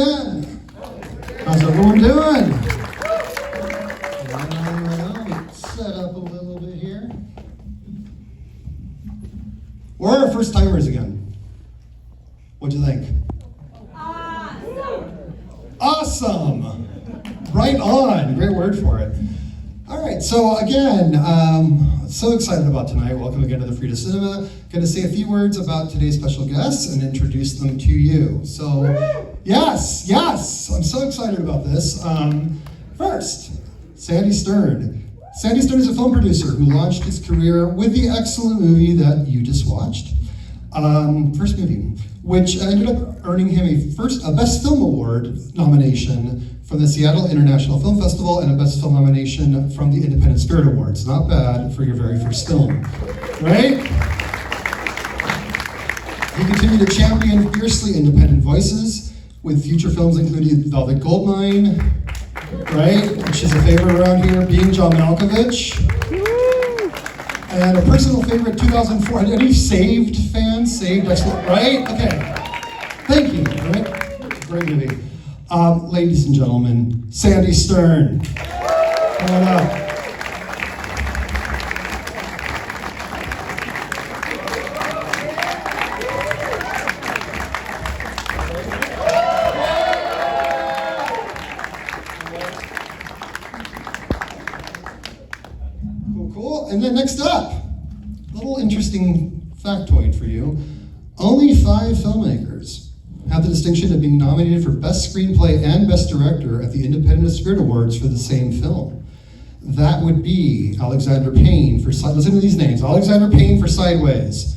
How's everyone doing? Set up a little bit here. Where are our first timers again? What'd you think? Awesome! Right on. Great word for it. All right, so again, so excited about tonight. Welcome again to the Frida Cinema. Going to say a few words about today's special guests and introduce them to you. So, yes, I'm so excited about this. First, Sandy Stern. Sandy Stern is a film producer who launched his career with the excellent movie that you just watched. First movie, which ended up earning him a Best Film Award nomination from the Seattle International Film Festival and a Best Film nomination from the Independent Spirit Awards. Not bad for your very first film, right? He continued to champion fiercely independent voices with future films including Velvet Goldmine, right, which is a favorite around here, Being John Malkovich, and a personal favorite, 2004. Any Saved fans? Saved, excellent, right? Okay, thank you, right? Great movie. Ladies and gentlemen, Sandy Stern. Come on up. Cool. And then next up, a little interesting factoid for you. Only 5 filmmakers have the distinction of being nominated for Best Screenplay and Best Director at the Independent Spirit Awards for the same film. That would be Alexander Payne for, listen to these names, Alexander Payne for Sideways,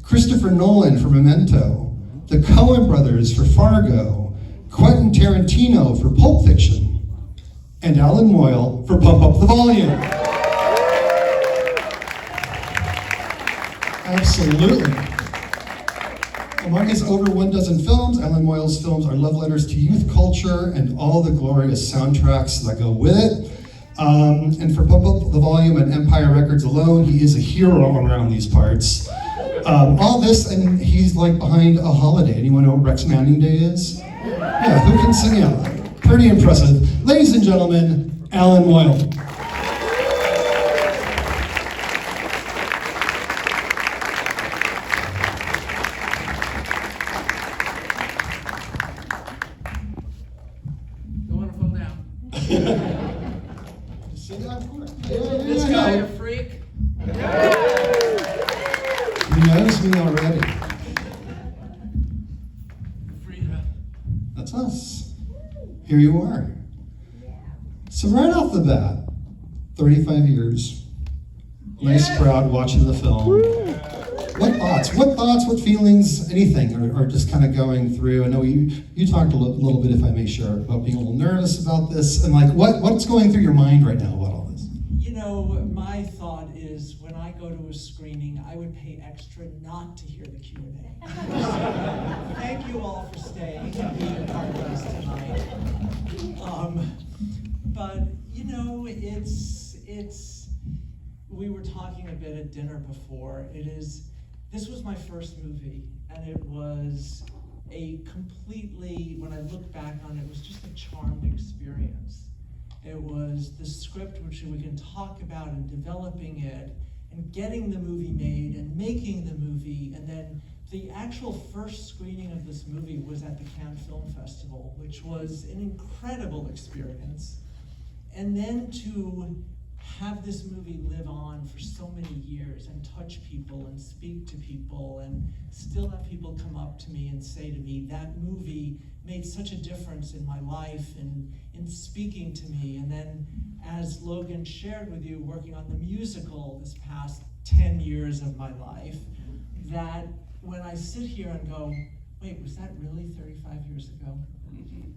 Christopher Nolan for Memento, the Coen brothers for Fargo, Quentin Tarantino for Pulp Fiction, and Alan Moyle for Pump Up the Volume. Absolutely. Among his over 12 films, Alan Moyle's films are love letters to youth culture and all the glorious soundtracks that go with it. And for Pump Up the Volume and Empire Records alone, he is a hero around these parts. All this, and he's like behind a holiday. Anyone know what Rex Manning Day is? Yeah, who can sing it? Pretty impressive. Ladies and gentlemen, Alan Moyle. This guy a freak? He knows me already. Frida. That's us. Here you are. So right off the bat, 35 years. Nice crowd watching the film. What thoughts, what feelings, anything are just kind of going through? I know you talked a little bit, if I may share, about being a little nervous about this, and like what's going through your mind right now about all this? You know, my thought is when I go to a screening, I would pay extra not to hear the Q&A. So, thank you all for staying and being part of this tonight. But you know, it's. We were talking a bit at dinner before. This was my first movie, and it was when I look back on it, it was just a charmed experience. It was the script which we can talk about and developing it and getting the movie made and making the movie, and then the actual first screening of this movie was at the Cannes Film Festival, which was an incredible experience. And then to have this movie live on for so many years and touch people and speak to people and still have people come up to me and say to me, that movie made such a difference in my life and in speaking to me. And then as Logan shared with you, working on the musical this past 10 years of my life, that when I sit here and go, wait, was that really 35 years ago?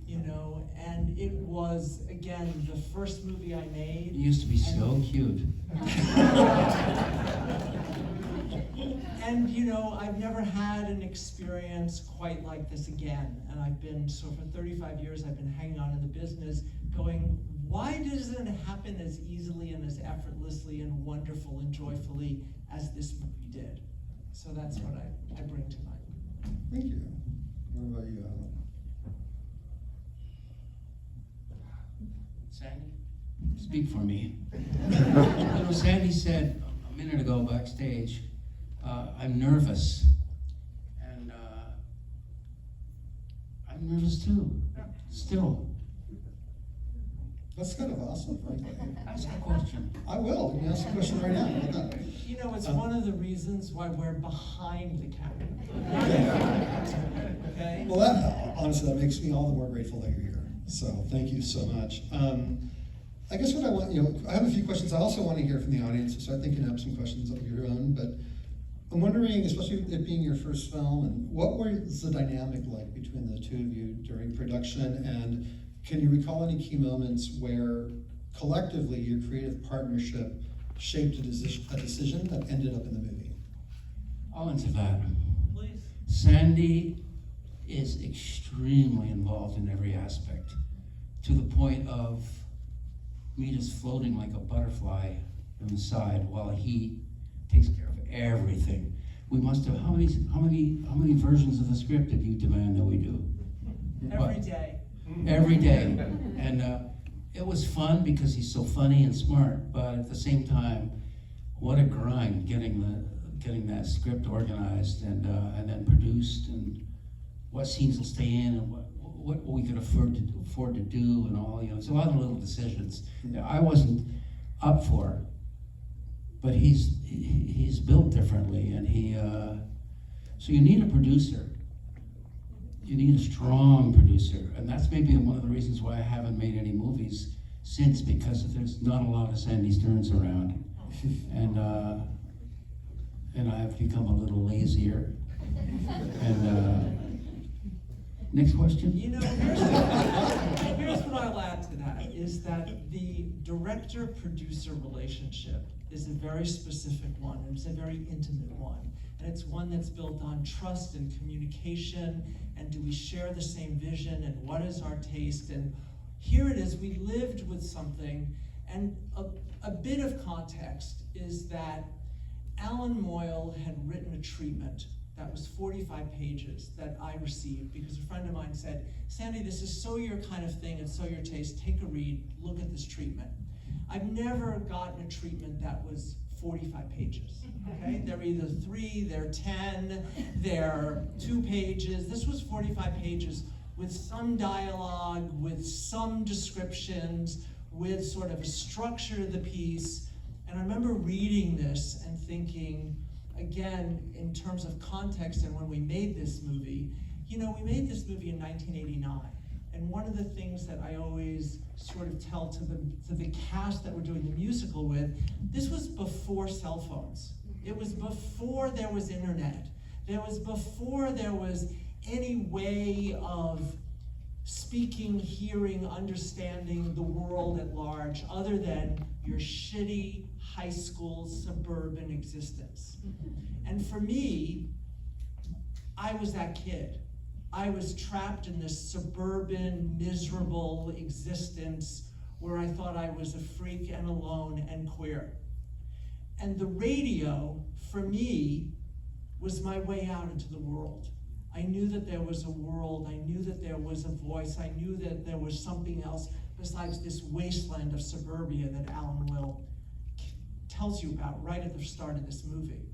You know, and it was, again, the first movie I made. You used to be so cute. And you know, I've never had an experience quite like this again. And for 35 years, I've been hanging on in the business going, why doesn't it happen as easily and as effortlessly and wonderful and joyfully as this movie did? So that's what I bring tonight. Thank you. What about you, Alan? speak for me. Sandy said a minute ago backstage, I'm nervous. And I'm nervous too, still. That's kind of awesome, frankly. Ask a question. I will. Let me ask a question right now. How about that? You know, it's one of the reasons why we're behind the camera. Okay? Well, that honestly, that makes me all the more grateful that you're here. So thank you so much. I guess what I want, I have a few questions. I also want to hear from the audience, so start thinking up some questions of your own. But I'm wondering, especially it being your first film, and what was the dynamic like between the two of you during production? And can you recall any key moments where collectively your creative partnership shaped a decision that ended up in the movie? I'll answer that. Please. Sandy is extremely involved in every aspect, to the point of me just floating like a butterfly on the side while he takes care of everything. We must have, how many versions of the script did you demand that we do? Every day. Every day. And it was fun because he's so funny and smart, but at the same time, what a grind getting that script organized and then produced, and what scenes will stay in and what we could afford to do and all. It's a lot of little decisions that I wasn't up for, but he's built differently, and so you need a producer. You need a strong producer, and that's maybe one of the reasons why I haven't made any movies since, because there's not a lot of Sandy Sterns around, and I've become a little lazier. And next question. Here's what I'll add to that, is that the director-producer relationship is a very specific one, and it's a very intimate one. And it's one that's built on trust and communication, and do we share the same vision, and what is our taste? And here it is, we lived with something, and a bit of context is that Alan Moyle had written a treatment that was 45 pages that I received because a friend of mine said, Sandy, this is so your kind of thing and so your taste, take a read, look at this treatment. I've never gotten a treatment that was 45 pages, okay? They're either 3, they're 10, they're 2 pages. This was 45 pages with some dialogue, with some descriptions, with sort of a structure to the piece. And I remember reading this and thinking, again, in terms of context and when we made this movie, we made this movie in 1989. And one of the things that I always sort of tell to the cast that we're doing the musical with, this was before cell phones. It was before there was internet. There was before there was any way of speaking, hearing, understanding the world at large, other than your shitty high school suburban existence. And for me, I was that kid. I was trapped in this suburban, miserable existence where I thought I was a freak and alone and queer. And the radio, for me, was my way out into the world. I knew that there was a world, I knew that there was a voice, I knew that there was something else besides this wasteland of suburbia that Alan Moyle tells you about right at the start of this movie.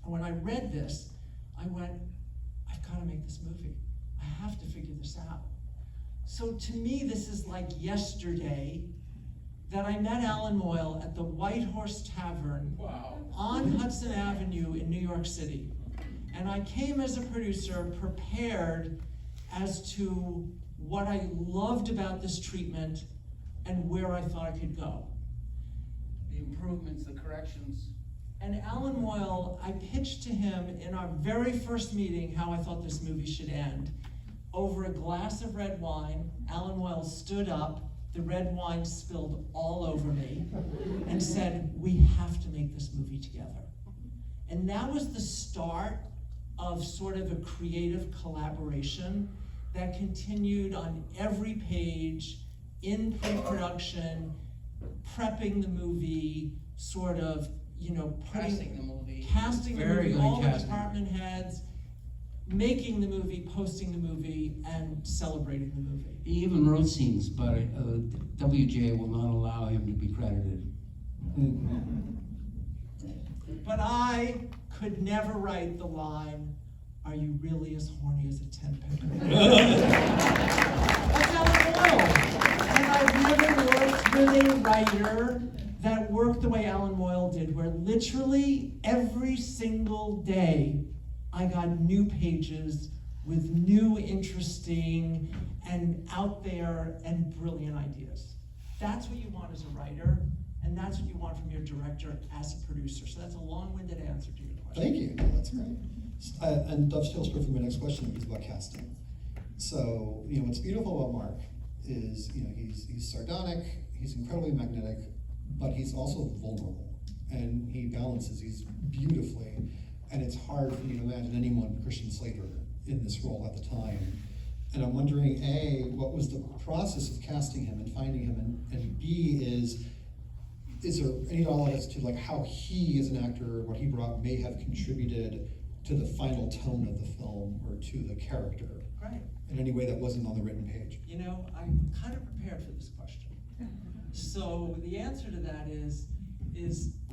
And when I read this, I went, I've got to make this movie. I have to figure this out. So to me, this is like yesterday that I met Alan Moyle at the White Horse Tavern on Hudson Avenue in New York City. And I came as a producer prepared as to what I loved about this treatment and where I thought I could go. The improvements, the corrections. And Alan Moyle, I pitched to him in our very first meeting how I thought this movie should end. Over a glass of red wine, Alan Moyle stood up, the red wine spilled all over me, and said, we have to make this movie together. And that was the start of sort of a creative collaboration that continued on every page, in pre-production, prepping the movie, sort of, casting the movie. Casting the Very movie, good all the casting. department heads. making the movie, posting the movie, and celebrating the movie. He even wrote scenes, but WGA will not allow him to be credited. But I could never write the line, "Are you really as horny as a tent picker?" That's Alan Moyle. And I've never worked with a writer that worked the way Alan Moyle did, where literally every single day I got new pages with new, interesting, and out there and brilliant ideas. That's what you want as a writer, and that's what you want from your director as a producer. So that's a long-winded answer to your question. Thank you. That's great. And dovetails perfectly my next question, which is about casting. So, what's beautiful about Mark is, he's sardonic, he's incredibly magnetic, but he's also vulnerable, and he balances these beautifully. And it's hard for me to imagine anyone, Christian Slater, in this role at the time. And I'm wondering, A, what was the process of casting him and finding him, and B, is there any knowledge as to like how he as an actor, what he brought may have contributed to the final tone of the film or to the character Right. in any way that wasn't on the written page? I'm kind of prepared for this question. So the answer to that is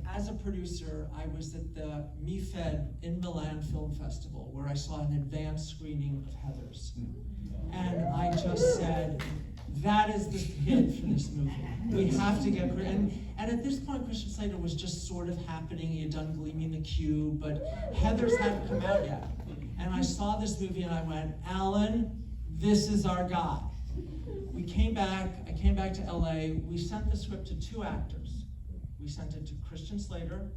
as a producer, I was at the MIFED in Milan Film Festival, where I saw an advanced screening of Heathers. And I just said, that is the hit for this movie. We have to get, and at this point, Christian Slater was just sort of happening. He had done Gleaming the Cube, but Heathers hadn't come out yet. And I saw this movie and I went, Alan, this is our guy. I came back to LA, we sent the script to 2 actors. We sent it to Christian Slater,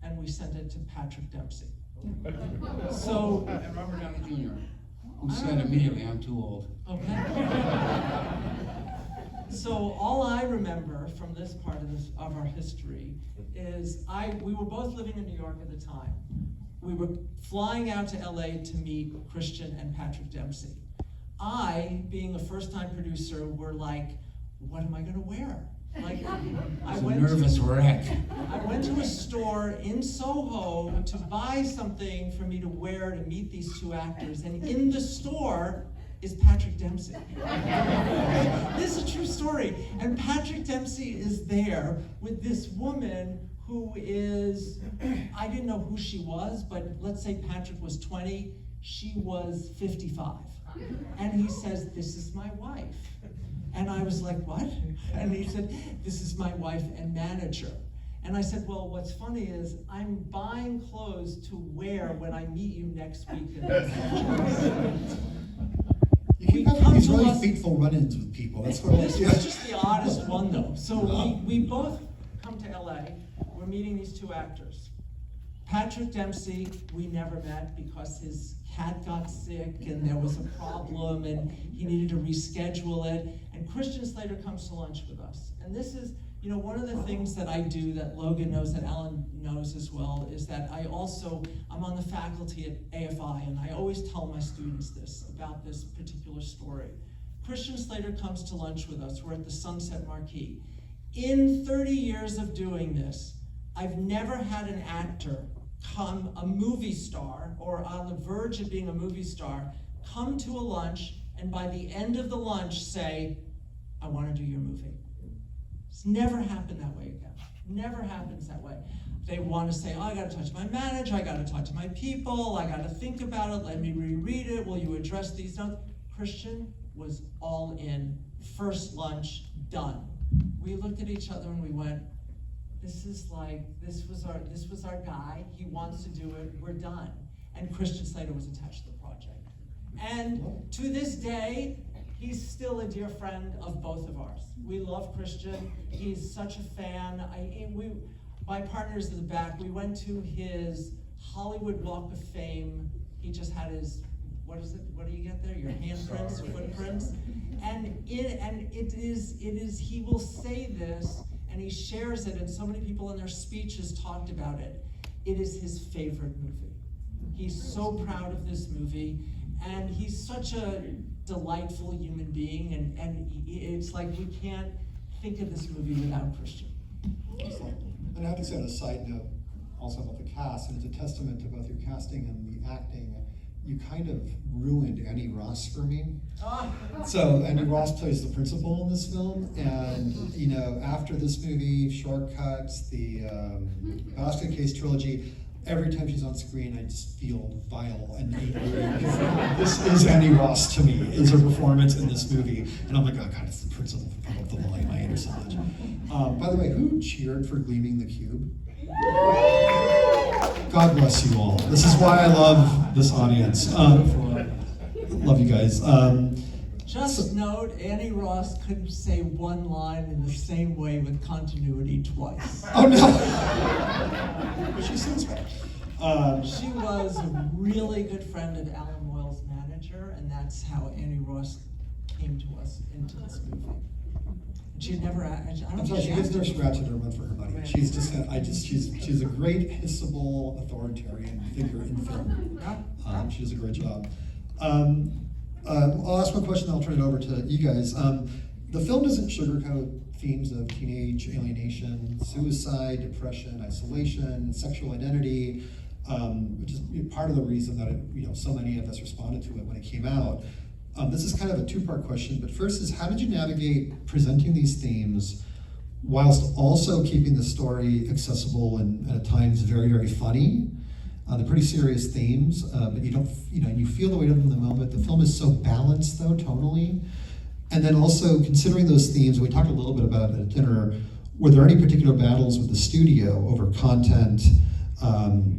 and we sent it to Patrick Dempsey. So, And Robert Downey Jr., who said immediately, "I'm too old." okay. So all I remember from this part of our history is we were both living in New York at the time. We were flying out to LA to meet Christian and Patrick Dempsey. I, being a first-time producer, were like, what am I gonna wear? Like, I went Nervous wreck. I went to a store in Soho to buy something for me to wear to meet these 2 actors, and in the store is Patrick Dempsey. This is a true story. And Patrick Dempsey is there with this woman who is, I didn't know who she was, but let's say Patrick was 20, she was 55. And he says, "This is my wife." And I was like, "What?" And he said, "This is my wife and manager." And I said, "Well, what's funny is I'm buying clothes to wear when I meet you next week." You keep having these really fateful run-ins with people. That's what This was just the oddest one, though. So we both come to LA. We're meeting these 2 actors. Patrick Dempsey, we never met because his cat got sick and there was a problem and he needed to reschedule it. And Christian Slater comes to lunch with us. And this is, one of the things that I do that Logan knows, that Alan knows as well, is that I'm on the faculty at AFI, and I always tell my students this, about this particular story. Christian Slater comes to lunch with us. We're at the Sunset Marquis. In 30 years of doing this, I've never had an actor come, a movie star, or on the verge of being a movie star, come to a lunch, and by the end of the lunch say, "I want to do your movie." It's never happened that way again. Never happens that way. They want to say, "Oh, I got to talk to my manager, I got to talk to my people, I got to think about it, let me reread it, will you address these notes?" Christian was all in. First lunch, done. We looked at each other and we went, this was our guy, he wants to do it, we're done. And Christian Slater was attached to the project. And to this day, he's still a dear friend of both of ours. We love Christian, he's such a fan. My partner's in the back, we went to his Hollywood Walk of Fame. He just had his, what do you get there? Your handprints, footprints? And it is, he will say this, and he shares it, and so many people in their speeches talked about it. It is his favorite movie. He's so proud of this movie, and he's such a delightful human being, and it's like we can't think of this movie without Christian. Excellent. And I have to say on a side note, also about the cast, and it's a testament to both your casting and the acting, you kind of ruined Annie Ross for me. Ah, So Annie Ross plays the principal in this film, and you know, after this movie, Shortcuts, the Basket Case trilogy, every time she's on screen, I just feel vile and angry. This is Annie Ross to me, is her performance in this movie, and I'm like, oh god, it's the principal of the volume. I hate her so much. By the way, who cheered for Gleaming the Cube? God bless you all. This is why I love this audience. Love you guys. just note, Annie Ross couldn't say one line in the same way with continuity twice. Oh no! But she sings well. She was a really good friend of Alan Moyle's manager, and that's how Annie Ross came to us into this movie. She had never. I don't I'm think sorry, she gives acted Nurse before. Ratched a run for her money. She's just, she's a great hissable authoritarian figure in film. Yeah. She does a great job. I'll ask one question, then I'll turn it over to you guys. The film doesn't sugarcoat themes of teenage alienation, suicide, depression, isolation, sexual identity, which is part of the reason that so many of us responded to it when it came out. This is kind of a two-part question, but first is, how did you navigate presenting these themes whilst also keeping the story accessible and at times very, very funny? They're pretty serious themes, but you don't, you feel the weight of them in the moment. The film is so balanced, though, tonally. And then also considering those themes, we talked a little bit about it at dinner. Were there any particular battles with the studio over content,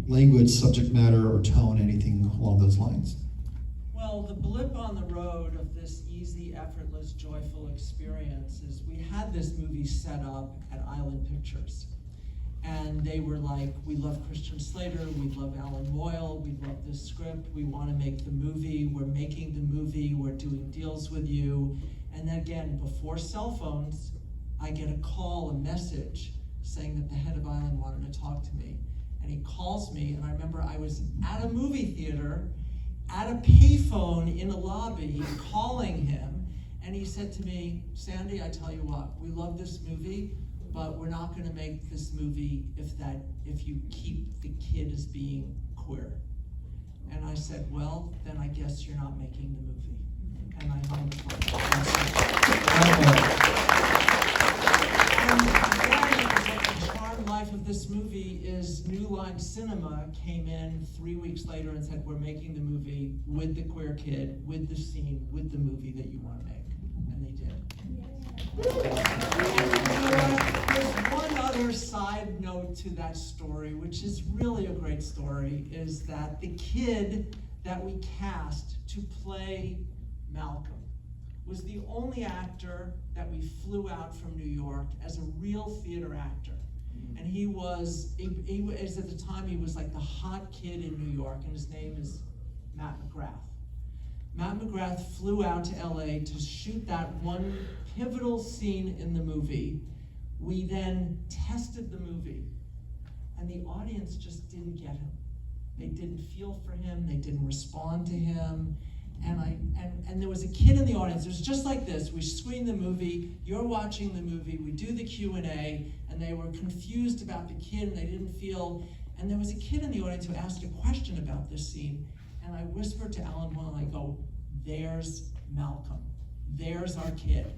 language, subject matter, or tone, anything along those lines? Well, the blip on the road of this easy, effortless, joyful experience is we had this movie set up at Island Pictures. And they were like, we love Christian Slater, we love Alan Moyle, we love this script, we want to make the movie, we're making the movie, we're doing deals with you. And then again, before cell phones, I get a call, a message, saying that the head of Island wanted to talk to me. And he calls me, and I remember I was at a movie theater, at a payphone in a lobby, calling him, and he said to me, Sandy, I tell you what, we love this movie, but we're not going to make this movie if you keep the kid as being queer. And I said, well, then I guess you're not making the movie. And I hung the phone. And the charm life of this movie is New Line Cinema came in 3 weeks later and said, we're making the movie with the queer kid, with the scene, with the movie that you want to make. And they did. There's one other side note to that story, which is really a great story, is that the kid that we cast to play Malcolm was the only actor that we flew out from New York as a real theater actor. And he was at the time, he was like the hot kid in New York, and his name is Matt McGrath. Matt McGrath flew out to LA to shoot that one pivotal scene in the movie. We then tested the movie, and the audience just didn't get him. They didn't feel for him, they didn't respond to him. And there was a kid in the audience. It was just like this. We screen the movie, you're watching the movie, we do the Q&A, and they were confused about the kid, and they didn't feel, and there was a kid in the audience who asked a question about this scene, and I whispered to Alan Moyle, and I go, there's Malcolm. There's our kid.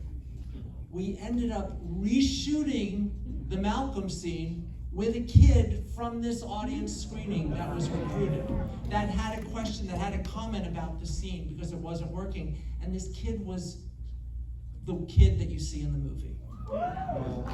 We ended up reshooting the Malcolm scene with a kid from this audience screening that was recruited, that had a question, that had a comment about the scene because it wasn't working. And this kid was the kid that you see in the movie.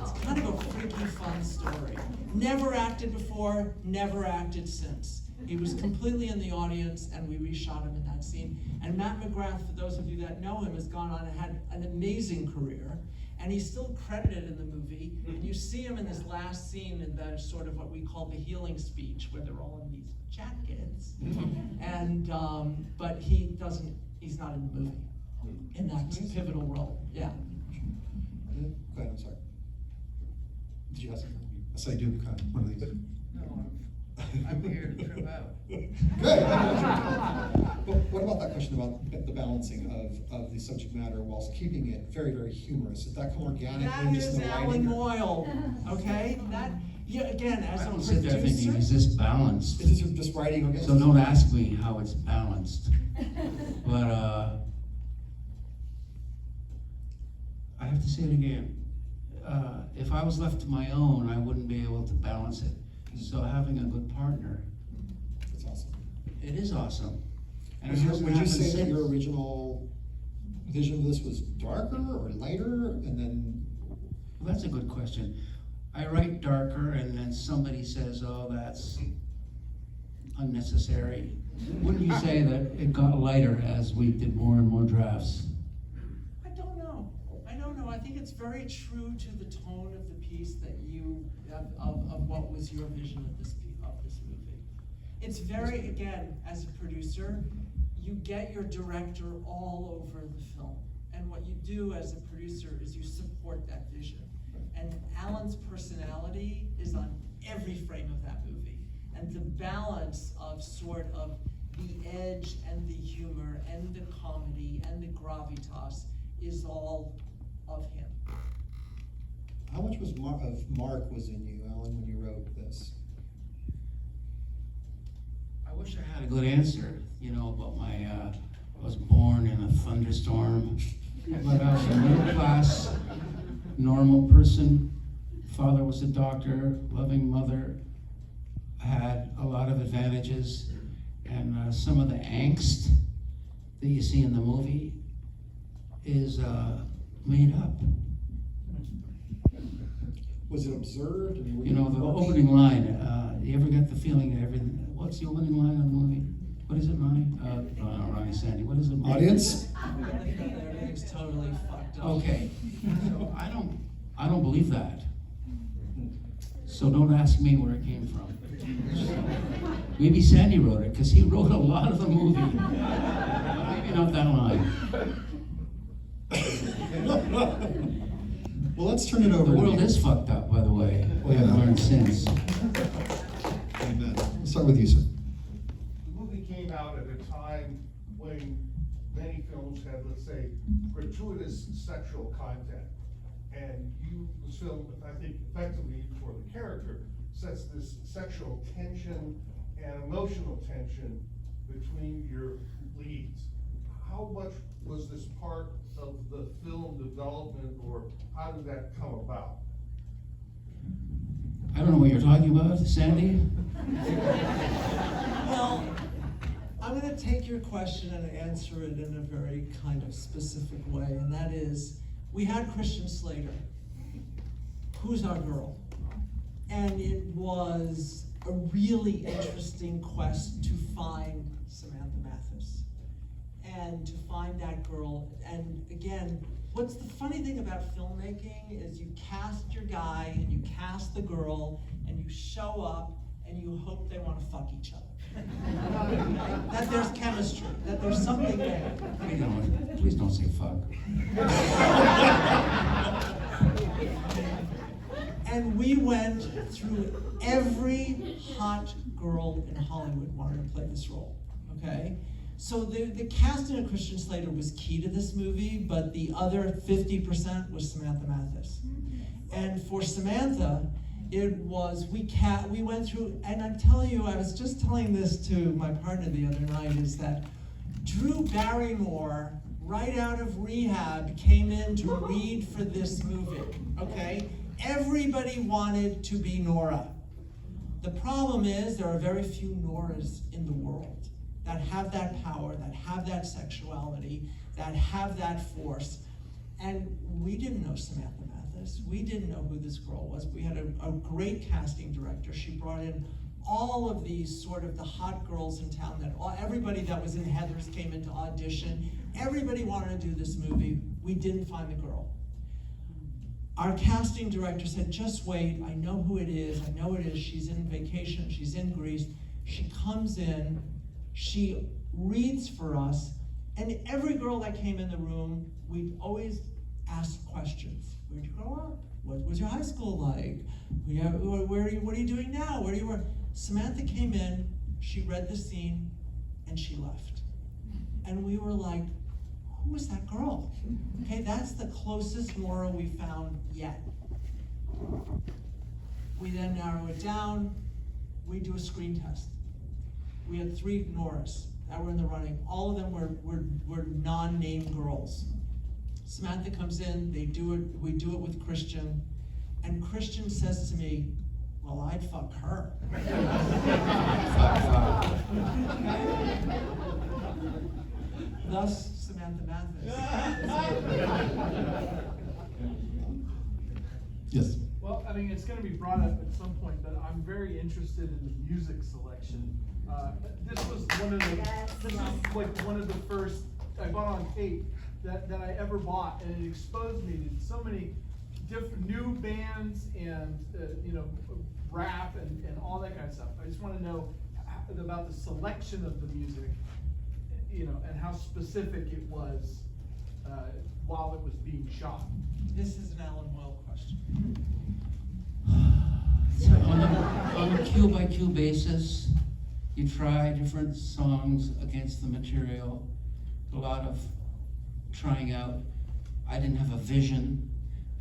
It's kind of a freaky, fun story. Never acted before, never acted since. He was completely in the audience, and we reshot him in that scene. And Matt McGrath, for those of you that know him, has gone on and had an amazing career. And he's still credited in the movie. And you see him in this last scene in the sort of what we call the healing speech, where they're all in these jackets. And but he's not in the movie in that pivotal role. Yeah. Go ahead, I'm sorry. Did you have something? So I do kind of one of these. No, I'm here to trip out. Good. But what about that question about the balancing of the subject matter whilst keeping it very, very humorous? Did that come organically? That just is in the Alan writing, or- Moyle, okay? Yeah, again, as I a don't sit there thinking, producer, is this balanced? Is this just writing? Okay. So don't ask me how it's balanced. But I have to say it again. If I was left to my own, I wouldn't be able to balance it. So having a good partner, That's awesome. it is awesome. And it Would you hasn't happened say that since. your original vision of this was darker or lighter, and then? Well, that's a good question. I write darker and then somebody says, oh, that's unnecessary. Wouldn't you say that it got lighter as we did more and more drafts? I don't know. I think it's very true to the tone of the piece that you, of what was your vision of this movie. It's very, again, as a producer, you get your director all over the film. And what you do as a producer is you support that vision. And Alan's personality is on every frame of that movie. And the balance of sort of the edge and the humor and the comedy and the gravitas is all of him. How much of Mark was in you, Alan, when you wrote this? I wish I had a good answer, about I was born in a thunderstorm, but I was a middle class, normal person. Father was a doctor, loving mother, had a lot of advantages, and some of the angst that you see in the movie is made up. Was it observed? I mean, were The working- opening line, you ever get the feeling that everything, what's the opening line of the movie? What is it, Ronnie? No, Ronnie Sandy, what is it? Audience? Everything's totally fucked up. Okay, so I don't believe that. So don't ask me where it came from. Maybe Sandy wrote it, because he wrote a lot of the movie. Maybe not that line. Well, let's turn it over. The to world you. is fucked up, by the way. Oh, We have yeah. learned since. Amen. We'll start with you, sir. The movie came out at a time when many films had, let's say, gratuitous sexual content. And this film, I think, effectively for the character, sets this sexual tension and emotional tension between your leads. How much was this part of the film development, or how did that come about? I don't know what you're talking about, Sandy? Well, I'm gonna take your question and answer it in a very kind of specific way, and that is, we had Christian Slater, who's our girl. And it was a really interesting quest to find Samantha Mathis and to find that girl. And again, what's the funny thing about filmmaking is you cast your guy and you cast the girl and you show up and you hope they want to fuck each other. That there's chemistry, that there's something there. Please don't say fuck. And we went through every hot girl in Hollywood wanted to play this role, okay? So the casting of Christian Slater was key to this movie, but the other 50% was Samantha Mathis. And for Samantha, it was, we went through, and I'm telling you, I was just telling this to my partner the other night, is that Drew Barrymore, right out of rehab, came in to read for this movie, okay? Everybody wanted to be Nora. The problem is there are very few Noras in the world that have that power, that have that sexuality, that have that force. And we didn't know Samantha Mathis. We didn't know who this girl was. We had a great casting director. She brought in all of these sort of the hot girls in town, everybody that was in Heathers came into audition. Everybody wanted to do this movie. We didn't find the girl. Our casting director said, just wait, I know who it is, I know it is, she's in vacation, she's in Greece. She comes in, she reads for us, and every girl that came in the room, we'd always ask questions. Where'd you grow up? What was your high school like? What are you doing now? Where do you work? Samantha came in, she read the scene, and she left. And we were like, who was that girl? Okay, that's the closest Nora we found yet. We then narrow it down, we do a screen test. We had 3 Noras that were in the running. All of them were non-name girls. Samantha comes in, they do it, we do it with Christian, and Christian says to me, well, I'd fuck her. Thus, Samantha Mathis. Yes. Well, I mean, it's gonna be brought up at some point, but I'm very interested in the music selection. This was one of the, this is like one of the first I bought on tape that I ever bought, and it exposed me to so many different new bands and, you know, rap and all that kind of stuff. I just wanna know about the selection of the music, you know, and how specific it was, while it was being shot. This is an Alan Moyle question. So on a cue by cue basis, you try different songs against the material. A lot of trying out. I didn't have a vision,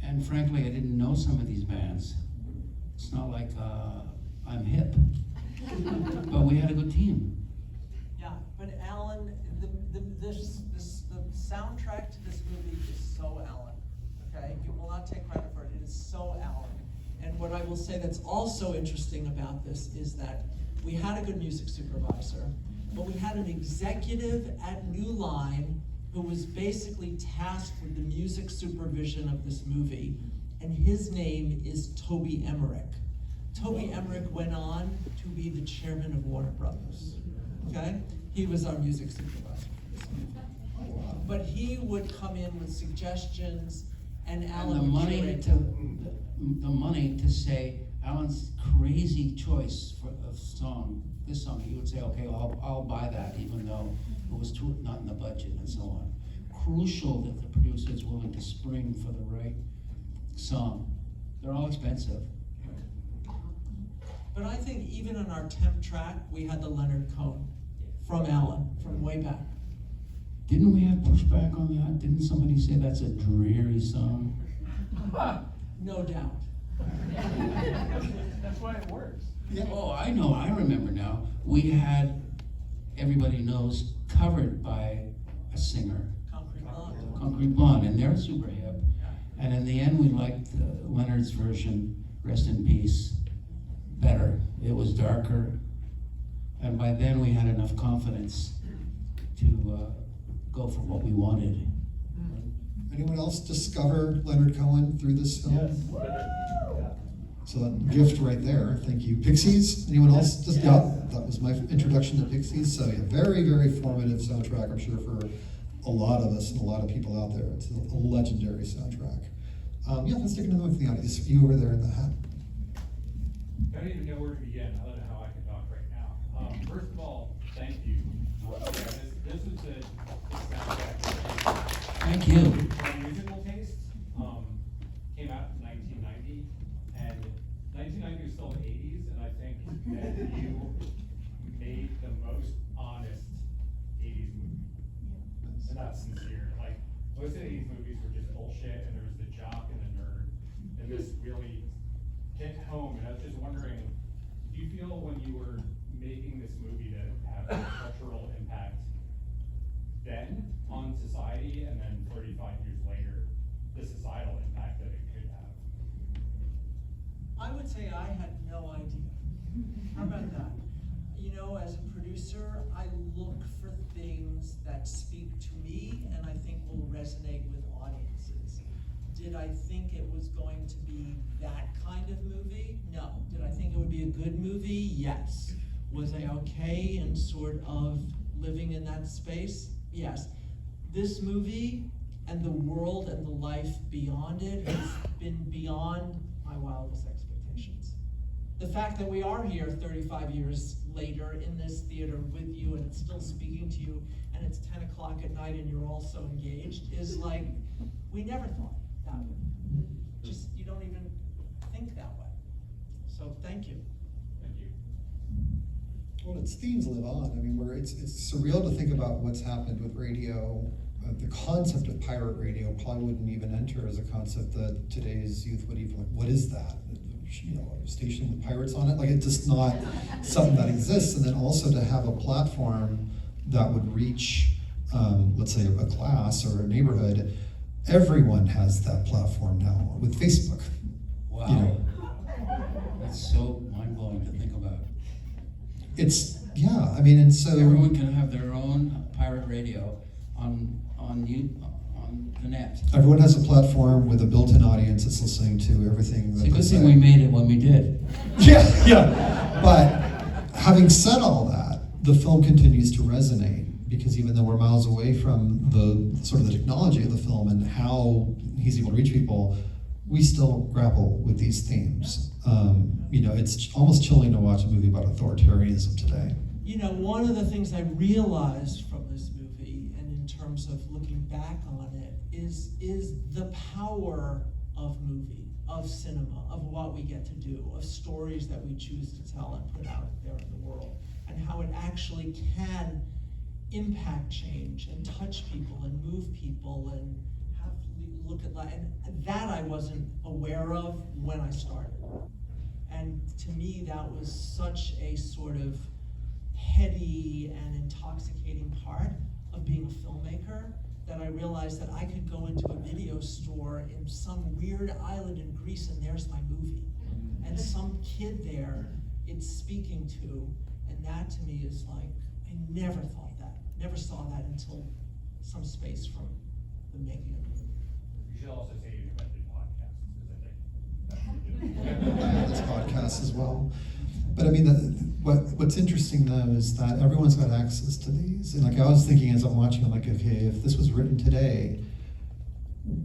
and frankly, I didn't know some of these bands. It's not like I'm hip, but we had a good team. Yeah, but Alan, the soundtrack to this movie is so Alan, okay? You will not take credit for it, it is so Alan. And what I will say that's also interesting about this is that we had a good music supervisor, but we had an executive at New Line who was basically tasked with the music supervision of this movie, and his name is Toby Emmerich. Toby Emmerich went on to be the chairman of Warner Brothers, okay? He was our music supervisor for this movie. But he would come in with suggestions, and Alan And would curate them. the money to say Alan's crazy choice for a song, this song, he would say, okay, I'll buy that, even though it was not in the budget and so on. Crucial that the producer is willing to spring for the right song. They're all expensive. But I think even on our temp track, we had the Leonard Cohen from Alan, from way back. Didn't we have pushback on that? Didn't somebody say that's a dreary song? No doubt. That's why it works. Oh, I know, I remember now. We had Everybody Knows covered by a singer, Concrete Blonde. Concrete Blonde, and they're super hip. And in the end, we liked Leonard's version, Rest in Peace, better. It was darker. And by then, we had enough confidence to go for what we wanted. Anyone else discover Leonard Cohen through this film? Yeah. So that gift right there, thank you. Pixies, anyone else? Just, yeah, that was my introduction to Pixies. So yeah, very, very formative soundtrack, I'm sure, for a lot of us and a lot of people out there. It's a legendary soundtrack. Yeah, let's take another one from the audience. You over there in the hat. I don't even know where to begin. I don't know how I can talk right now. First of all, thank you. This is the soundtrack. Thank you. My musical taste came out in 1990, and 1990 was still the 80s, and I think that you made the most honest 80s movie. And that's sincere. Like, most of the 80s movies were just bullshit, and there was the jock and the nerd, and this really hit home. And I was just wondering, do you feel when you were making this movie to have a cultural impact then on society, and then 35 years later, the societal impact that it could have? I would say I had no idea. How about that? You know, as a producer, I look for things that speak to me and I think will resonate with audiences. Did I think it was going to be that kind of movie? No. Did I think it would be a good movie? Yes. Was I okay in sort of living in that space? Yes. This movie and the world and the life beyond it has been beyond my wildest expectations. The fact that we are here 35 years later in this theater with you and it's still speaking to you and it's 10 o'clock at night and you're all so engaged is like, we never thought that would. Just, you don't even think that way. So thank you. Thank you. Well, its themes live on. I mean, it's surreal to think about what's happened with radio the concept of pirate radio probably wouldn't even enter as a concept that today's youth would even, like, what is that? You know, a station with pirates on it? Like, it's just not something that exists. And then also to have a platform that would reach, let's say, a class or a neighborhood. Everyone has that platform now with Facebook. Wow. You know, That's so mind-blowing to think about. it's, yeah, I mean, and so. Everyone can have their own pirate radio on the net. Everyone has a platform with a built-in audience that's listening to everything It's that a they good say. thing we made it when we did. Yeah, yeah. But having said all that, the film continues to resonate because even though we're miles away from the sort of the technology of the film and how he's able to reach people, we still grapple with these themes. You know, it's almost chilling to watch a movie about authoritarianism today. You know, one of the things I realized from this movie, and in terms of looking back on it, is the power of movie, of cinema, of what we get to do, of stories that we choose to tell and put out there in the world, and how it actually can impact change and touch people and move people and have look at life. And that I wasn't aware of when I started. And to me, that was such a sort of heady and intoxicating part of being a filmmaker that I realized that I could go into a video store in some weird island in Greece and there's my movie. And some kid there it's speaking to, and that to me is like, I never thought that, never saw that until some space from the making of the movie. You should also say you invented podcasts, because I think that's It's podcasts as well. But I mean, what's interesting though is that everyone's got access to these. And like I was thinking as I'm watching, I'm like, okay, if this was written today,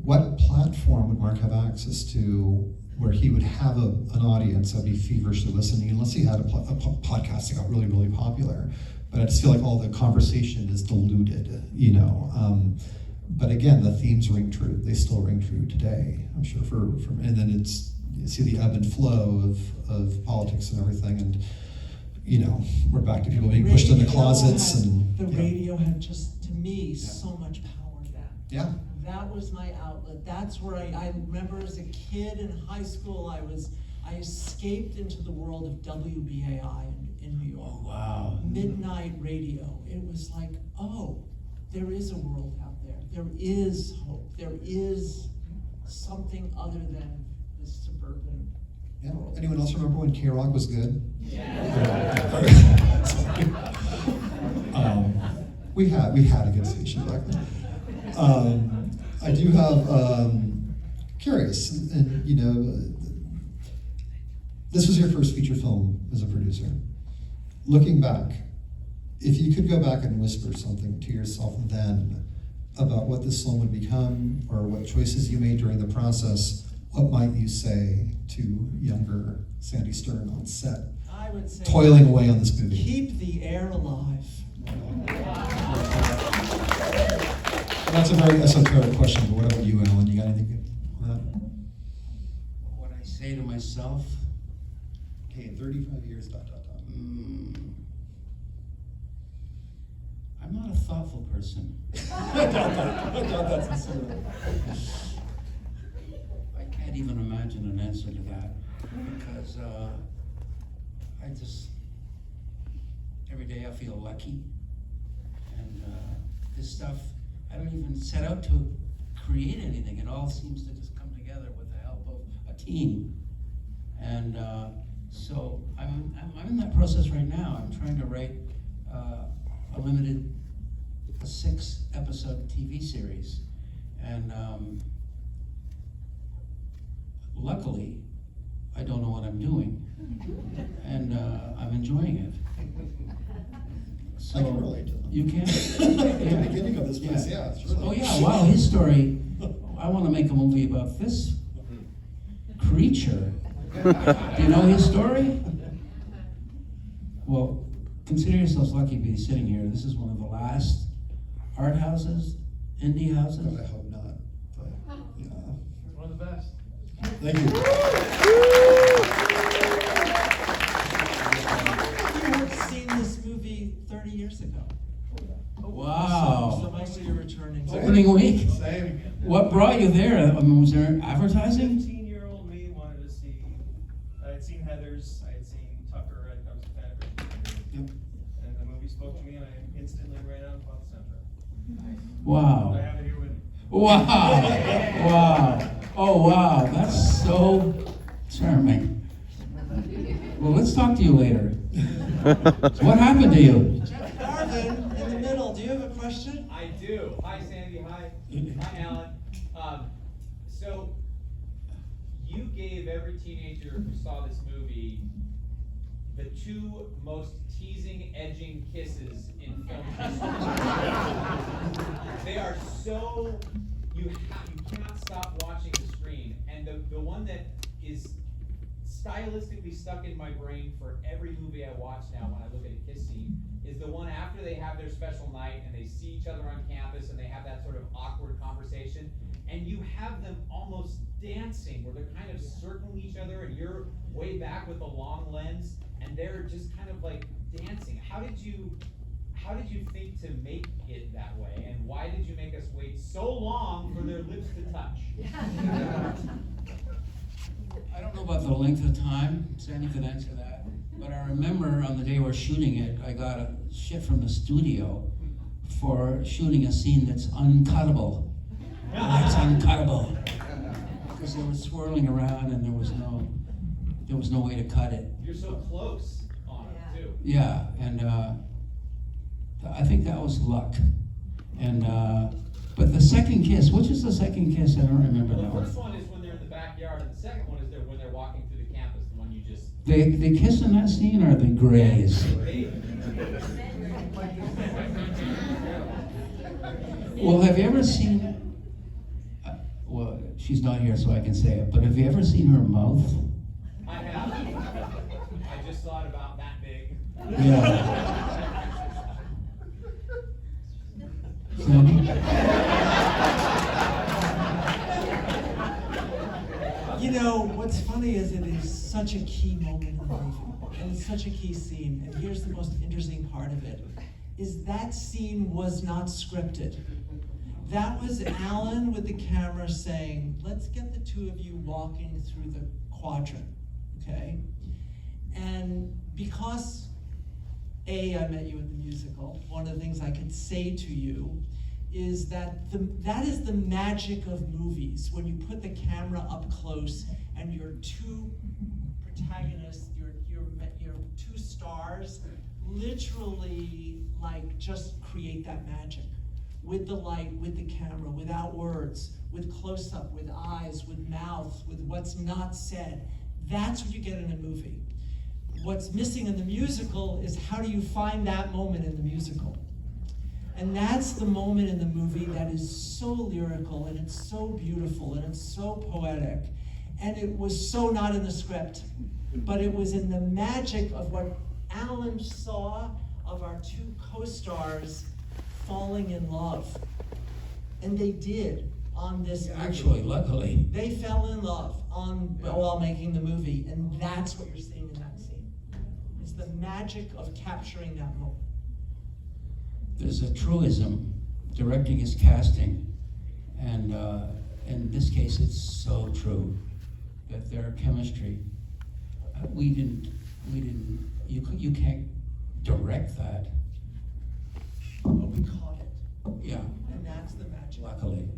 what platform would Mark have access to where he would have an audience that would be feverishly listening, unless he had a podcast that got really, really popular. But I just feel like all the conversation is diluted, you know. But again, the themes ring true. They still ring true today, I'm sure, and then it's, you see the ebb and flow of politics and everything, and you know, we're back to people being pushed in the closets, and The yeah. radio had just, to me, so much power then. Yeah. That was my outlet. That's where I remember as a kid in high school, I escaped into the world of WBAI in New York. Oh, wow. Midnight radio. It was like, oh, there is a world out there. There is hope. There is something other than this suburban Yeah. world. Anyone else remember when K-Rock was good? We had a good station back then. I do have curious, and you know, this was your first feature film as a producer. Looking back, if you could go back and whisper something to yourself then about what this film would become or what choices you made during the process, what might you say to younger Sandy Stern on set, I would say toiling away on this movie? keep the air alive. That's a very esoteric question, but what about you, Alan? You got anything on that? What I say to myself, Okay, in 35 years, ... I'm not a thoughtful person. I can't even imagine an answer to that because I just, every day I feel lucky. And this stuff, I don't even set out to create anything. It all seems to just come together with the help of a team. And so I'm in that process right now. I'm trying to write a 6-episode TV series. And luckily, I don't know what I'm doing. And I'm enjoying it. So, I can relate to that. You can? At the beginning of this place, yeah, surely. Oh yeah, wow, his story. I want to make a movie about this creature. Do you know his story? Well, consider yourselves lucky to be sitting here. This is one of the last art houses, indie houses. I hope not, but yeah. One of the best. Thank you. You had seen this movie 30 years ago. Wow. So mostly you're returning. Opening brought you there? I mean, was there advertising? 15-year-old me wanted to see, I had seen Heathers, I had seen Tucker, I was a fan of Christian Yep. and the movie spoke to me, and I instantly ran out and bought the soundtrack. Wow. I have it here with me. Wow. Wow. Oh, wow. That's so charming. Well, let's talk to you later. What happened to you? Marvin, in the middle, do you have a question? I do. Hi, Sandy. Hi. Hi, Alan. So, you gave every teenager who saw this movie the two most teasing, edging kisses in film history. They are so, you cannot stop watching the screen. And the one that is stylistically stuck in my brain for every movie I watch now when I look at a kiss scene is the one after they have their special night and they see each other on campus and they have that sort of awkward conversation, and you have them almost dancing where they're kind of circling each other and you're way back with a long lens and they're just kind of like dancing. How did you think to make it that way, and why did you make us wait so long for their lips to touch? I don't know about the length of time. Sandy could answer that. But I remember on the day we're shooting it, I got a shit from the studio for shooting a scene that's uncuttable. It's uncuttable. Because they were swirling around and there was no way to cut it. You're so close on it too. Yeah, and I think that was luck. And but the second kiss, which is the second kiss? I don't remember Well, that the one. first one is when they're in the backyard, and the second one is when they're walking through the campus, the one you just. They kiss in that scene, or they graze? Well, have you ever seen? Well, she's not here, so I can say it. But have you ever seen her mouth? I have. I just thought about that big. Yeah. Sandy? You know, what's funny is it is such a key moment in the movie, and it's such a key scene, and here's the most interesting part of it, is that scene was not scripted. That was Alan with the camera saying, let's get the two of you walking through the quadrant, okay? And because, A, I met you at the musical, one of the things I could say to you is that that is the magic of movies, when you put the camera up close and your two protagonists, your two stars, literally like just create that magic with the light, with the camera, without words, with close-up, with eyes, with mouth, with what's not said. That's what you get in a movie. What's missing in the musical is how do you find that moment in the musical? And that's the moment in the movie that is so lyrical, and it's so beautiful, and it's so poetic. And it was so not in the script, but it was in the magic of what Alan saw of our two co-stars falling in love. And they did on this movie. Actually, luckily. They fell in love while making the movie, and that's what you're seeing in that scene. It's the magic of capturing that moment. There's a truism, directing is casting, and in this case, it's so true that their chemistry. You can't direct that. But we caught it, Yeah, and that's the magic. luckily.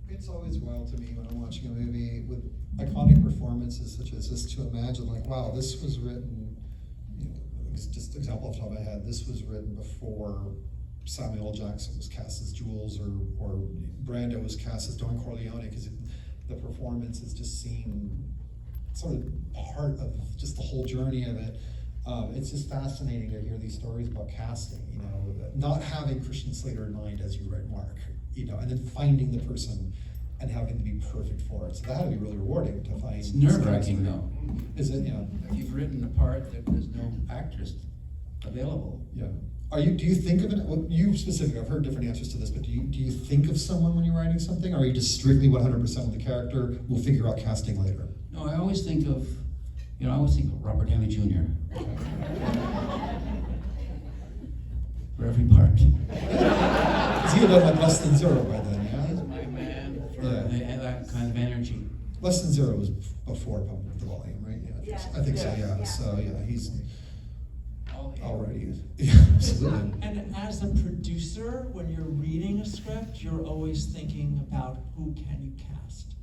It's always wild to me when I'm watching a movie with iconic performances such as this to imagine, like, wow, this was written, you know, it's just an example off the top of my head, this was written before Samuel L. Jackson was cast as Jules or Brando was cast as Don Corleone, because the performance is just seen sort of part of just the whole journey of it. It's just fascinating to hear these stories about casting, you know, not having Christian Slater in mind as you write Mark, you know, and then finding the person and having to be perfect for it. So that would be really rewarding to find. It's nerve-wracking though. Is it? Yeah. You've written a part that there's no actress available. Yeah. Do you think of it? Well, you specifically, I've heard different answers to this, but do you think of someone when you're writing something, or are you just strictly 100% with the character? We'll figure out casting later. No, I always think of, I always think of Robert Downey Jr. for every part. Because he had done like less than zero by then, yeah? He's my man. that kind of energy. Less Than Zero was before Pump Up the Volume, right? Yeah, I think so, yeah. So, yeah, he's already, yeah, absolutely. And as a producer, when you're reading a script, you're always thinking about who can you cast.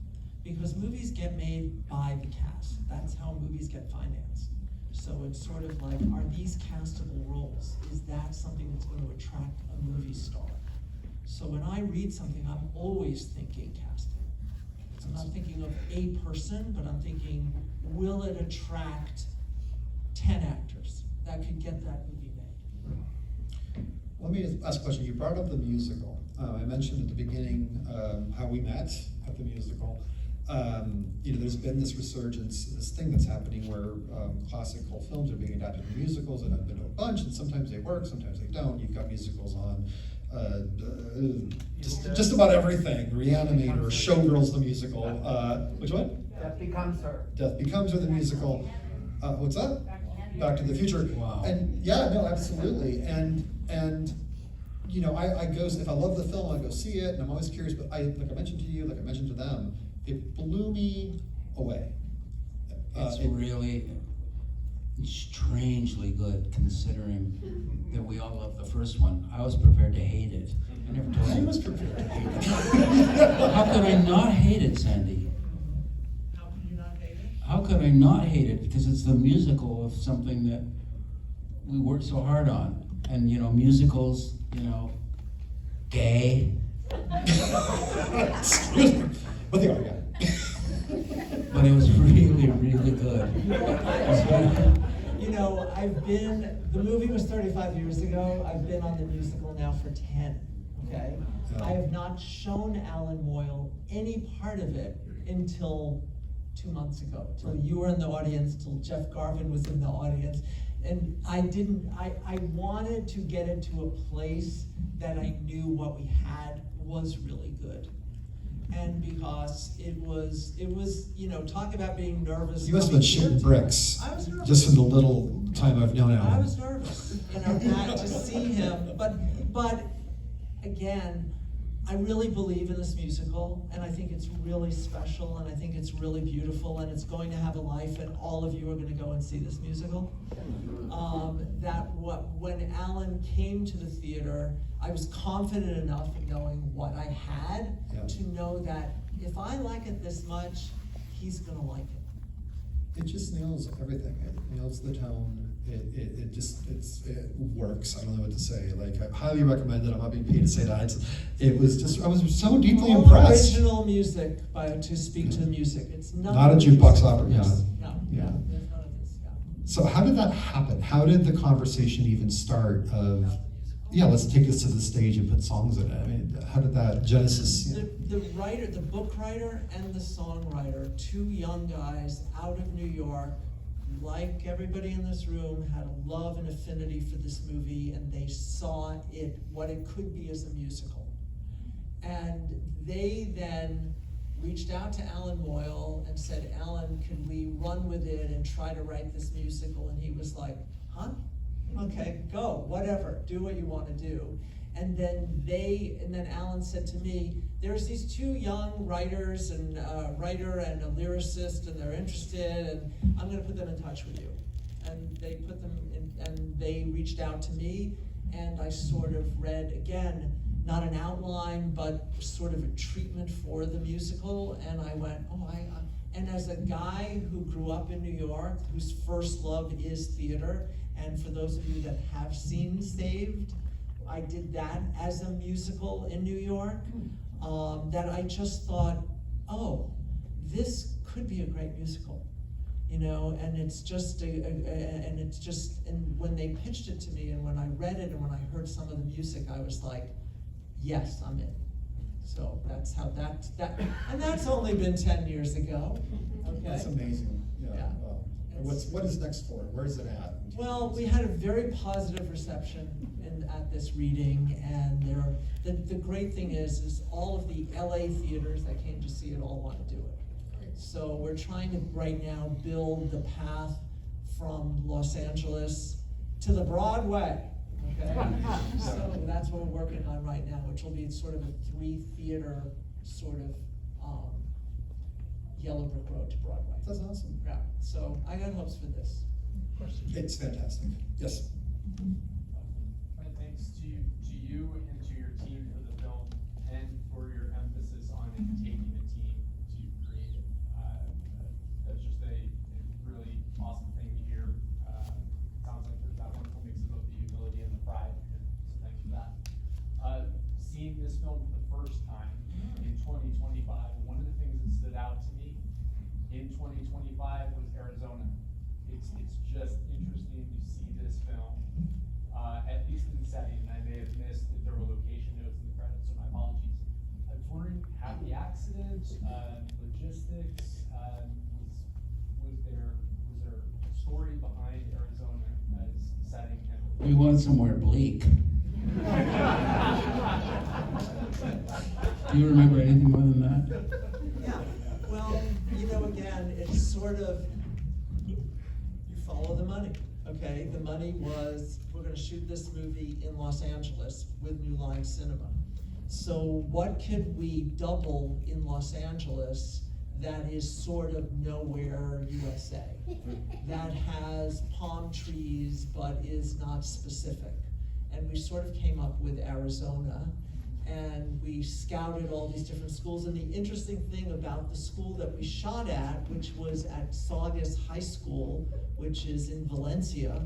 Because movies get made by the cast. That's how movies get financed. So it's sort of like, are these castable roles? Is that something that's going to attract a movie star? So when I read something, I'm always thinking casting. I'm not thinking of a person, but I'm thinking, will it attract 10 actors that could get that movie made? Let me ask a question. You brought up the musical. I mentioned at the beginning how we met at the musical. There's been this resurgence, this thing that's happening where classical films are being adapted to musicals, and I've been to a bunch, and sometimes they work, sometimes they don't. You've got musicals on just about everything. Reanimator, Showgirls the musical. Which one? Death Becomes Her. Death Becomes Her the musical. What's that? Back to the Future. Wow. And yeah, no, absolutely. And I go, if I love the film, I go see it, and I'm always curious, but like I mentioned to you, like I mentioned to them, it blew me away. It's really strangely good, considering that we all loved the first one. I was prepared to hate it. I never told you. I was prepared to hate it. How could I not hate it, Sandy? How can you not hate it? How could I not hate it? Because it's the musical of something that we worked so hard on. And, musicals, gay. Excuse me. But they are, yeah. But it was really, really good. The movie was 35 years ago. I've been on the musical now for 10, okay? Yeah. I have not shown Alan Moyle any part of it until 2 months ago, till you were in the audience, till Jeff Garvin was in the audience. And I wanted to get it to a place that I knew what we had was really good. And because it was, talk about being nervous. You must have been shooting bricks. I was nervous. Just from the little time I've known Alan. I was nervous, not to see him, but again, I really believe in this musical, and I think it's really special, and I think it's really beautiful, and it's going to have a life, and all of you are gonna go and see this musical. When Alan came to the theater, I was confident enough in knowing what I had to know that if I like it this much, he's gonna like it. It just nails everything. It nails the tone. It works. I don't know what to say. Like, I highly recommend it. I'm not being paid to say that. I was so deeply All impressed. original music to speak to the music. It's Not a jukebox opera, yeah. No, Yeah. there's none of this, yeah. So how did that happen? How did the conversation even start of, let's take this to the stage and put songs in it? I mean, how did that genesis? The writer, the book writer and the songwriter, two young guys out of New York, like everybody in this room, had a love and affinity for this movie, and they saw what it could be as a musical. And they then reached out to Alan Moyle and said, Alan, can we run with it and try to write this musical? And he was like, huh? Okay, go, whatever, do what you want to do. And then Alan said to me, there's these two young writers, and a writer and a lyricist, and they're interested, and I'm gonna put them in touch with you. And they put them in, and they reached out to me, and I sort of read, again, not an outline, but sort of a treatment for the musical, and I went, and as a guy who grew up in New York, whose first love is theater, and for those of you that have seen Saved, I did that as a musical in New York, that I just thought, this could be a great musical, and it's just, and when they pitched it to me, and when I read it, and when I heard some of the music, I was like, yes, I'm in. So that's how and that's only been 10 years ago, okay? That's amazing, Yeah. Wow. And what is next for it? Where is it at? Well, we had a very positive reception at this reading, and the great thing is all of the LA theaters that came to see it all want to do it. So we're trying to right now build the path from Los Angeles to the Broadway, okay? So that's what we're working on right now, which will be sort of a 3-theater sort of Yellow Brick Road to Broadway. That's awesome. Yeah, so I got hopes for this. It's fantastic. Yes. My thanks to you and to your team for the film and for your emphasis on taking the team to create it. That's just a really awesome thing to hear. Sounds like there's that wonderful mix of both the humility and the pride, so thanks for that. Seeing this film for the first time in 2025, one of the things that stood out to me in 2025 was Arizona. It's just interesting to see this film, at least in the setting, and I may have missed if there were location notes in the credits, so my apologies. I was wondering, happy accident, logistics, was there a story behind Arizona as setting and? We went somewhere bleak. Do you remember anything more than that? Yeah, well, you know, again, it's sort of, you follow the money, okay? The money was, we're gonna shoot this movie in Los Angeles with New Line Cinema. So what could we double in Los Angeles that is sort of nowhere USA? That has palm trees but is not specific. And we sort of came up with Arizona, and we scouted all these different schools. And the interesting thing about the school that we shot at, which was at Saugus High School, which is in Valencia,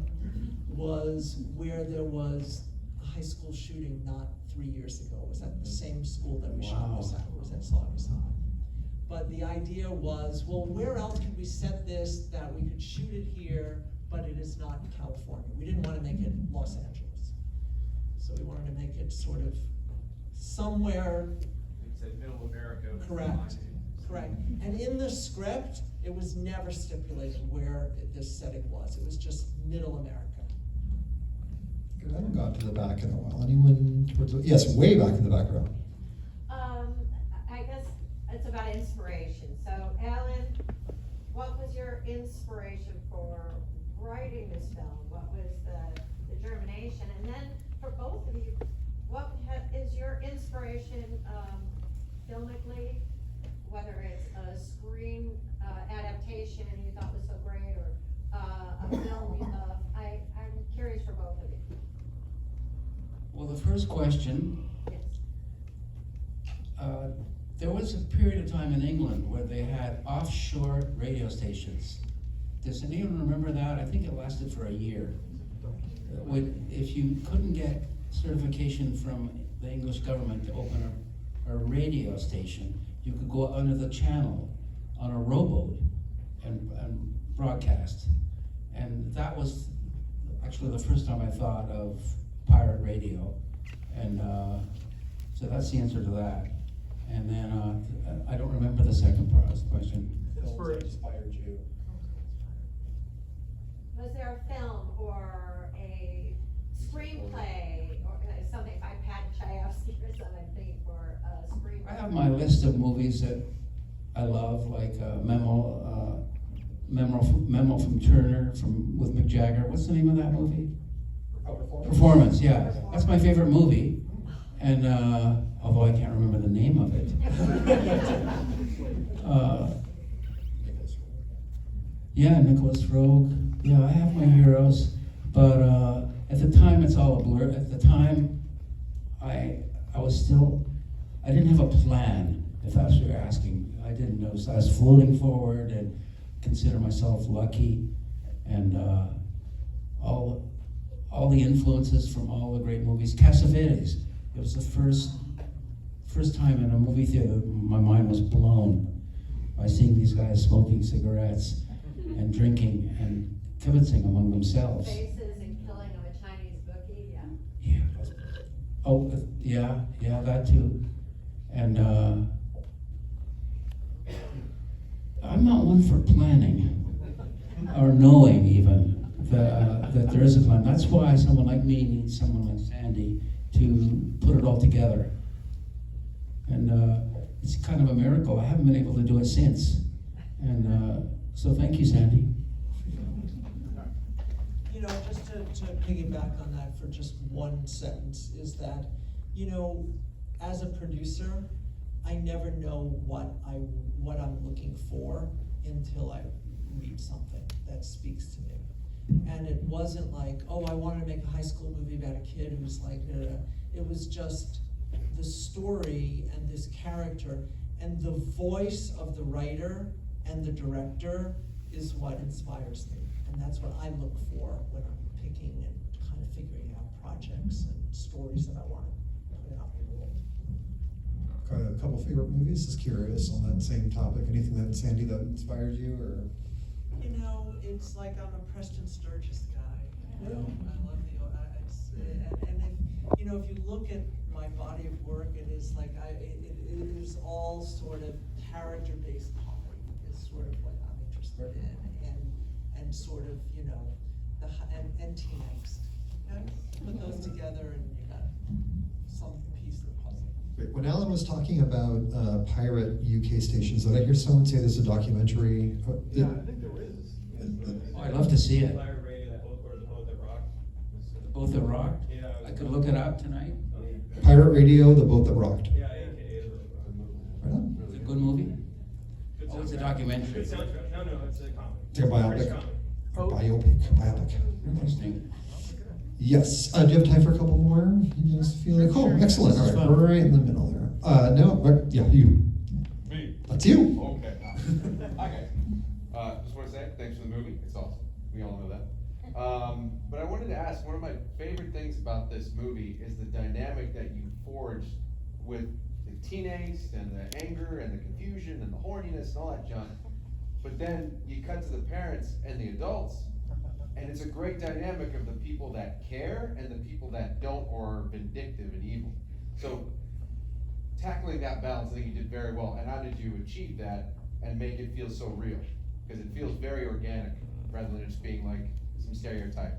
was where there was a high school shooting not 3 years ago. It was at the same school that we shot this at. It was at Saugus High. But the idea was, well, where else could we set this that we could shoot it here, but it is not in California? We didn't want to make it Los Angeles. So we wanted to make it sort of somewhere. It's at Middle America. Correct, correct. And in the script, it was never stipulated where this setting was. It was just Middle America. Good. I haven't got to the back in a while. Anyone towards the, yes, way back in the back row. I guess it's about inspiration. So, Alan, what was your inspiration for writing this film? What was the germination? And then for both of you, what is your inspiration filmically? Whether it's a screen adaptation you thought was so great, or a film you love. I'm curious for both of you. Well, the first question, Yes. there was a period of time in England where they had offshore radio stations. Does anyone remember that? I think it lasted for a year. If you couldn't get certification from the English government to open a radio station, you could go under the channel on a rowboat and broadcast. And that was actually the first time I thought of pirate radio. And so that's the answer to that. And then I don't remember the second part of the question. Films inspired you. Was there a film or a screenplay or something, if I had Chayefsky or something for a screenplay? I have my list of movies that I love, like Memo from Turner with Mick Jagger. What's the name of that movie? Performance, yeah. That's my favorite movie. And although I can't remember the name of it. Yeah, Nicholas Roeg. Yeah, I have my heroes. But at the time, it's all a blur. At the time, I didn't have a plan, if that's what you're asking. I didn't know, so I was floating forward and consider myself lucky. And all the influences from all the great movies. Cassavetes. It was the first time in a movie theater my mind was blown by seeing these guys smoking cigarettes and drinking and kibitzing among themselves. Faces and Killing of a Chinese Bookie, yeah. Yeah. Oh, yeah, that too. And I'm not one for planning or knowing even that there is a plan. That's why someone like me needs someone like Sandy to put it all together. And it's kind of a miracle. I haven't been able to do it since. And so thank you, Sandy. You know, just to piggyback on that for just one sentence, is that, as a producer, I never know what I'm looking looking for until I read something that speaks to me. And it wasn't like, oh, I wanted to make a high school movie about a kid who was like, it was just the story and this character and the voice of the writer and the director is what inspires me. And that's what I look for when I'm picking and kind of figuring out projects and stories that I want to put out in the world. Got a couple favorite movies, just curious on that same topic. Anything that, Sandy, that inspired you, or? You know, it's like I'm a Preston Sturges guy. You know, I love and if, you know, if you look at my body of work, it is like it is all sort of character-based comedy is sort of what I'm interested in, and sort of, you know, and teen angst. Okay? Put those together and you got some piece of the puzzle. Great. When Alan was talking about pirate UK stations, did I hear someone say there's a documentary? Yeah, I think there is. Oh, I'd love to see it. Pirate Radio, the boat that rocked. Both that rocked? Yeah. I could look it up tonight. Pirate Radio, The Boat That Rocked. Yeah, AKA the boat that rocked. Right on. It's a good movie? Good Oh, it's a soundtrack. documentary. Good soundtrack. No, it's a comedy. It's like a biopic. British comedy. Or biopic. Interesting. Yes. Do you have time for a couple more? You guys feeling cool? Sure. Excellent. This is All right, fun. we're right in the middle there. No, but yeah, you. Me? That's you. Okay. Hi guys. Just want to say thanks for the movie. It's awesome. We all know that. But I wanted to ask, one of my favorite things about this movie is the dynamic that you forged with the teen angst and the anger and the confusion and the horniness and all that junk. But then you cut to the parents and the adults, and it's a great dynamic of the people that care and the people that don't, or are vindictive and evil. So tackling that balance, I think you did very well. And how did you achieve that and make it feel so real? Because it feels very organic rather than just being like some stereotype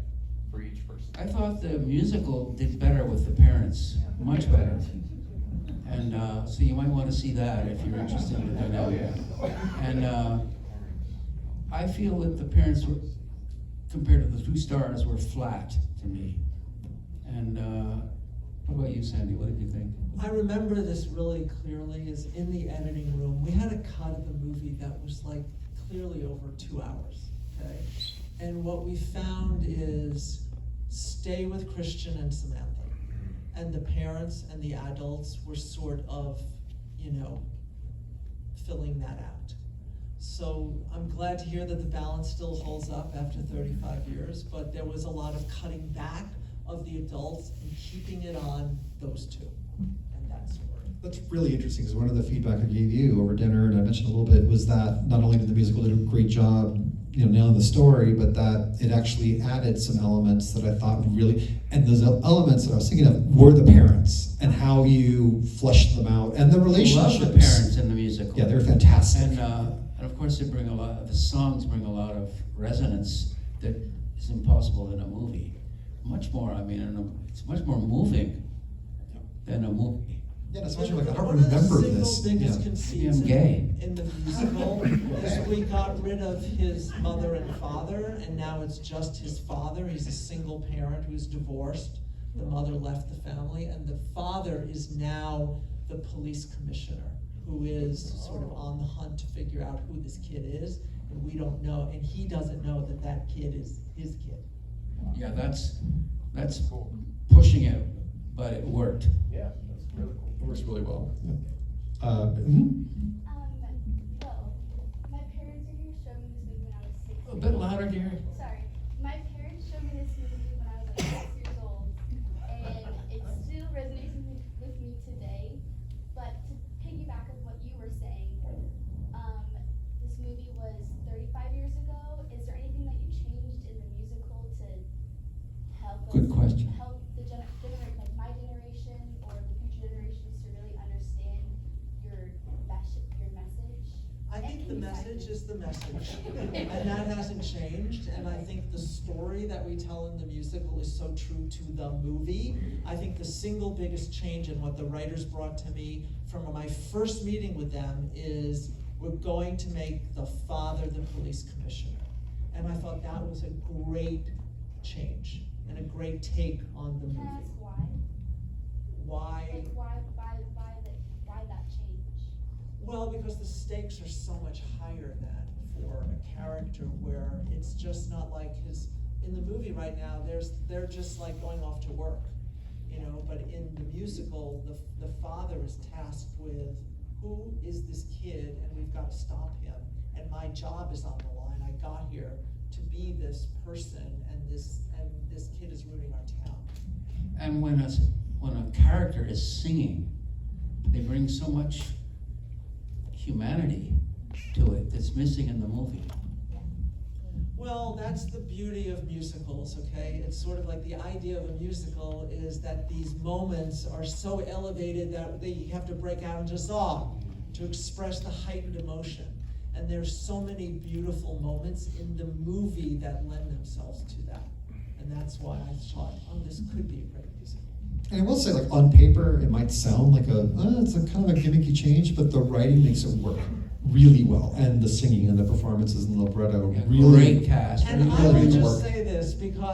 for each person. I thought the musical did better with the parents, much better. And so you might want to see that if you're interested in the dynamic. And I feel that the parents were, compared to the two stars, were flat to me. And what about you, Sandy? What did you think? I remember this really clearly is in the editing room. We had a cut of the movie that was like clearly over 2 hours, okay? And what we found is stay with Christian and Samantha. And the parents and the adults were sort of, you know, filling that out. So I'm glad to hear that the balance still holds up after 35 years, but there was a lot of cutting back of the adults and keeping it on those two. And that's where. That's really interesting, because one of the feedback I gave you over dinner, and I mentioned a little bit, was that not only did the musical do a great job, you know, nailing the story, but that it actually added some elements that I thought really, and those elements that I was thinking of were the parents and how you fleshed them out and the relationships. Love the parents in the musical. Yeah, they're fantastic. And of course, they bring a lot. The songs bring a lot of resonance that is impossible in a movie. Much more. I mean, it's much more moving than a movie. Yeah, especially like I don't One of the remember single this. biggest Yeah. conceits I'm gay. in the musical is we got rid of his mother and father, and now it's just his father. He's a single parent who's divorced. The mother left the family, and the father is now the police commissioner, who is sort of on the hunt to figure out who this kid is, and we don't know, and he doesn't know that that kid is his kid. Yeah, that's pushing it, but it worked. Yeah, that's really cool. It works really well. Yeah. Well, my parents are here showing me this movie when I was 6 A bit louder, dear. Sorry. My parents showed me this movie when I was like 6 years old, and it still resonates with me today. But to piggyback of what you were saying, this movie was 35 years ago. Is there anything that you changed in the musical to help us? Good question. Help the like my generation or the future generations to really understand your message? I think the message is the message, and that hasn't changed, and I think the story that we tell in the musical is so true to the movie. I think the single biggest change in what the writers brought to me from my first meeting with them is we're going to make the father the police commissioner. And I thought that was a great change and a great take on the movie. Can I ask why? Why? Like why that change? Well, because the stakes are so much higher than for a character where it's just not like in the movie right now, they're just like going off to work, you know, but in the musical, the father is tasked with, who is this kid, and we've got to stop him, and my job is on the line, I got here to be this person, and this kid is ruining our town. And when a character is singing, they bring so much humanity to it that's missing in the movie. Well, that's the beauty of musicals, okay? It's sort of like the idea of a musical is that these moments are so elevated that you have to break out into song to express the heightened emotion. And there's so many beautiful moments in the movie that lend themselves to that. And that's why I thought, oh, this could be a great musical. And I will say, like, on paper, it might sound like it's a kind of a gimmicky change, but the writing makes it work really well, and the singing and the performances and the libretto Yeah, really great cast. And I really would makes it just work. say this, because